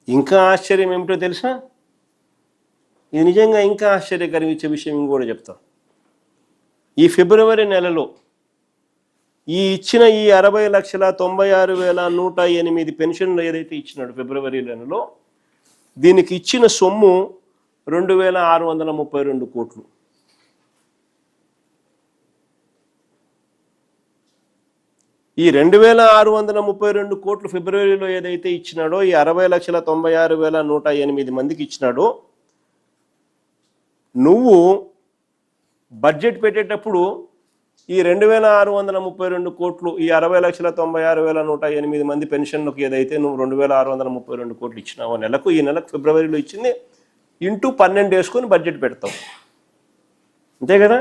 ఇంకా ఆశ్చర్యం ఏమిటో తెలుసా? ఇది నిజంగా ఇంకా ఆశ్చర్యకరించే విషయం ఇంకోటి చెప్తాం. ఈ ఫిబ్రవరి నెలలో ఇచ్చిన ఈ 60,96,108 పెన్షన్లు ఏదైతే ఇచ్చినాడు ఫిబ్రవరి నెలలో, దీనికి ఇచ్చిన సొమ్ము 2,632 కోట్లు. ఈ 2,632 కోట్లు ఫిబ్రవరిలో ఏదైతే ఇచ్చినాడో, ఈ 60,96,108 మందికి ఇచ్చినాడో, నువ్వు బడ్జెట్ పెట్టేటప్పుడు ఈ 2,632 కోట్లు, ఈ 60,96,108 మంది పెన్షన్లకు ఏదైతే నువ్వు 2,632 కోట్లు ఇచ్చినావో నెలకు, ఈ నెలకు ఫిబ్రవరిలో ఇచ్చింది ఇంటూ 12 వేసుకొని బడ్జెట్ పెడతావు, అంతే కదా?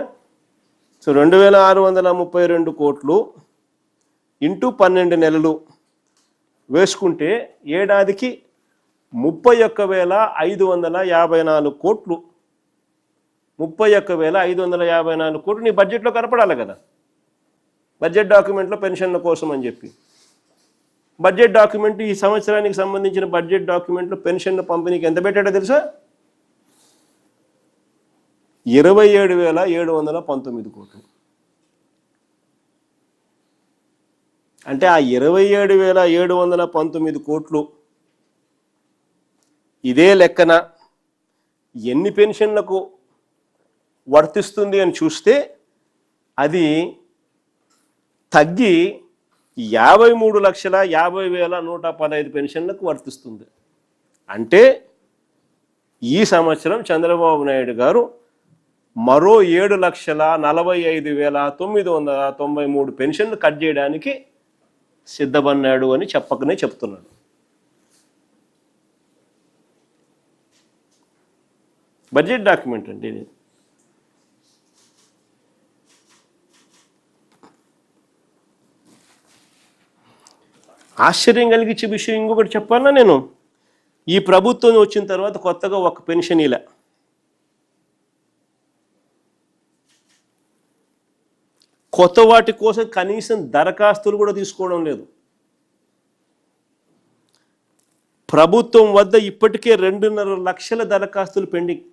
సో 2,632 కోట్లు ఇంటూ 12 నెలలు వేసుకుంటే ఏడాదికి 31,554 కోట్లు. 31,554 కోట్లు నీ బడ్జెట్లో కనపడాలి కదా, బడ్జెట్ డాక్యుమెంట్లో పెన్షన్ల కోసం అని చెప్పి. బడ్జెట్ డాక్యుమెంట్, ఈ సంవత్సరానికి సంబంధించిన బడ్జెట్ డాక్యుమెంట్లో పెన్షన్ల పంపిణీకి ఎంత పెట్టాడో తెలుసా? 27,719 కోట్లు. అంటే ఆ 27,719 కోట్లు ఇదే లెక్కన ఎన్ని పెన్షన్లకు వర్తిస్తుంది అని చూస్తే అది తగ్గి 53,50,115 పెన్షన్లకు వర్తిస్తుంది. అంటే ఈ సంవత్సరం చంద్రబాబు నాయుడు గారు మరో 7,45,993 పెన్షన్లు కట్ చేయడానికి సిద్ధపడినాడు అని చెప్పకనే చెప్తున్నాడు. బడ్జెట్ డాక్యుమెంట్ అండి ఇది. ఆశ్చర్యం కలిగించే విషయం ఇంకొకటి చెప్పాలా నేను. ఈ ప్రభుత్వం వచ్చిన తర్వాత కొత్తగా ఒక పెన్షన్ ఇలా, కొత్త వాటి కోసం కనీసం దరఖాస్తులు కూడా తీసుకోవడం లేదు. ప్రభుత్వం వద్ద ఇప్పటికే 2.5 లక్షల దరఖాస్తులు పెండింగ్.